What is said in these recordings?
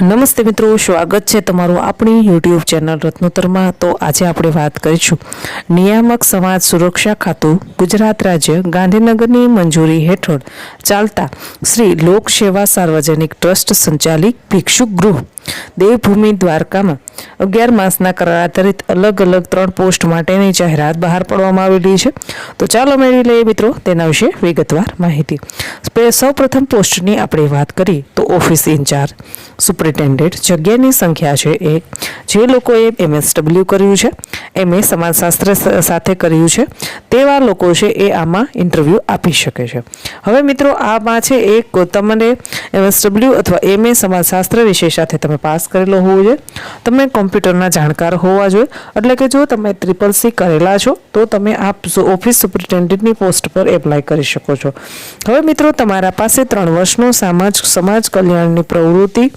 નમસ્તે મિત્રો, સ્વાગત છે તમારું આપણી યુટ્યુબ ચેનલ રત્નોત્તરમાં। તો આજે આપણે વાત કરીશું નિયામક સમાજ સુરક્ષા ખાતું ગુજરાત રાજ્ય ગાંધીનગરની મંજૂરી હેઠળ ચાલતા શ્રી લોક સેવા સાર્વજનિક ટ્રસ્ટ સંચાલિત ભિક્ષુક ગૃહ દેવભૂમિ દ્વારકામાં 11 માસના કરાર આધારિત અલગ અલગ 3 પોસ્ટ માટેની જાહેરાત બહાર પાડવામાં આવેલી છે। તો ચાલો મેળવી લઈએ મિત્રો તેના વિશે વિગતવાર માહિતી। સૌપ્રથમ પોસ્ટની આપણે વાત કરીએ તો ઓફિસ ઇન્ચાર્જ સુપ્રિન્ટેન્ડન્ટ જગ્યાની સંખ્યા છે 1। જે લોકોએ MSW કર્યું છે, MA સમાજશાસ્ત્ર સાથે કર્યું છે તેવા લોકો છે એ આમાં ઇન્ટરવ્યૂ આપી શકે છે। હવે મિત્રો આમાં છે એક તમને MSW અથવા MA સમાજશાસ્ત્ર વિષય સાથે તમે પાસ કરેલો હોવો જોઈએ, તમે કોમ્પ્યુટરના જાણકાર હોવા જોઈએ। એટલે કે જો તમે CCC કરેલા છો તો તમે આ ઓફિસ સુપ્રિન્ટેન્ડન્ટની પોસ્ટ પર એપ્લાય કરી શકો છો। હવે મિત્રો તમારા પાસે 3 વર્ષનો સમાજ કલ્યાણની પ્રવૃત્તિ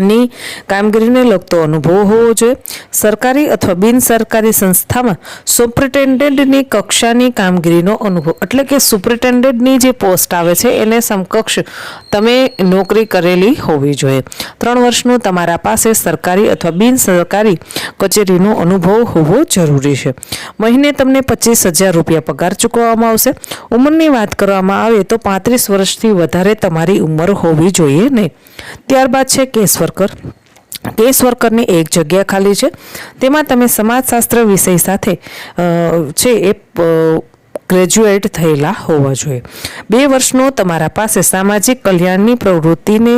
ની કામગીરીને લગતો અનુભવ હોવો જોઈએ। સરકારી અથવા બિન સરકારી સંસ્થામાં સુપ્રિન્ટેન્ડન્ટની કક્ષાની કામગીરીનો અનુભવ, એટલે કે સુપ્રિન્ટેન્ડન્ટની જે પોસ્ટ આવે છે એને સમકક્ષ તમે નોકરી કરેલી હોવી જોઈએ। 3 વર્ષનો તમારા પાસે સરકારી અથવા બિન સરકારી કચેરીનો અનુભવ હોવો જરૂરી છે। મહિને તમને 25,000 રૂપિયા પગાર ચૂકવવામાં આવશે। ઉંમરની વાત કરવામાં આવે તો 35 વર્ષથી વધારે તમારી ઉંમર હોવી જોઈએ નહીં। ત્યારબાદ છે કેસ વર્કરની એક જગ્યા ખાલી છે, તેમાં તમે સમાજશાસ્ત્ર વિષય સાથે છે એ ગ્રેજ્યુએટ થયેલા હોવા જોઈએ। 2 વર્ષનો તમારા પાસે સામાજિક કલ્યાણની પ્રવૃત્તિને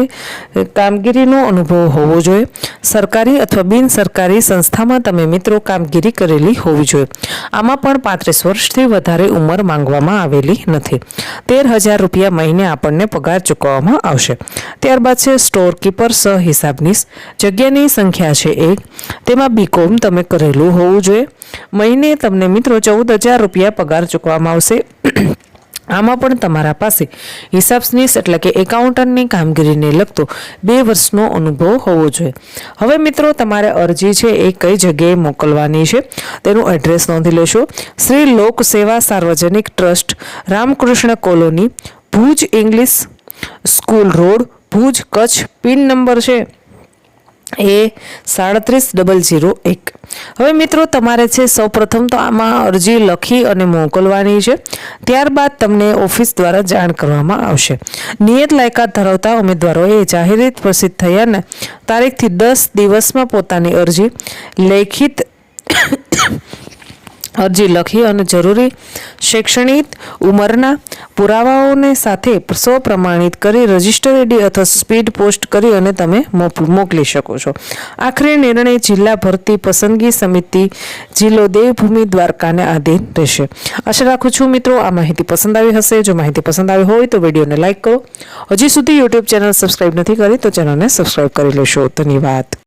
કામગીરીનો અનુભવ હોવો જોઈએ। સરકારી અથવા બિન સરકારી સંસ્થામાં તમે મિત્રો કામગીરી કરેલી હોવી જોઈએ। આમાં પણ 35 વર્ષથી વધારે ઉંમર માંગવામાં આવેલી નથી। 13,000 રૂપિયા મહિને આપણને પગાર ચૂકવવામાં આવશે। ત્યારબાદ છે સ્ટોર કીપર સહ હિસાબનીશ જગ્યાની સંખ્યા છે 1। તેમાં BCom તમે કરેલું હોવું જોઈએ। મહિને તમને મિત્રો 14,000 રૂપિયા પગાર ચૂકવવામાં આવશે। આમાં પણ તમારા પાસે હિસાબનીશ એટલે કે એકાઉન્ટન્ટની કામગીરીને લગતો 2 વર્ષનો અનુભવ હોવો જોઈએ। હવે મિત્રો તમારે અરજી છે એ કઈ જગ્યાએ મોકલવાની છે તેનું એડ્રેસ નોંધી લેશો। શ્રી લોક સેવા સાર્વજનિક trust, Ramakrishna colony, Bhuj English school road, Bhuj, Kutch. Pin number છે એ 37001। હવે મિત્રો તમારે છે સૌપ્રથમ તો આમાં અરજી લખી અને મોકલવાની છે, ત્યારબાદ તમને ઓફિસ દ્વારા જાણ કરવામાં આવશે। નિયત લાયકાત ધરાવતા ઉમેદવારોએ જાહેરાત પ્રસિદ્ધ થયાના તારીખથી 10 દિવસમાં પોતાની અરજી લેખિત અરજી લખી અને જરૂરી શૈક્ષણિક ઉંમરના પુરાવાઓને સાથે સ્વપ્રમાણિત કરી રજિસ્ટર ID અથવા સ્પીડ પોસ્ટ કરી અને તમે મોકલી શકો છો। આખરી નિર્ણય જિલ્લા ભરતી પસંદગી સમિતિ જિલ્લો દેવભૂમિ દ્વારકાને આધીન રહેશે। આશા રાખું છું મિત્રો આ માહિતી પસંદ આવી હશે। જો માહિતી પસંદ આવી હોય તો વિડીયોને લાઈક કરો। હજી સુધી યુટ્યુબ ચેનલ સબસ્ક્રાઈબ નથી કરી તો ચેનલને સબસ્ક્રાઈબ કરી લેશો। ધન્યવાદ।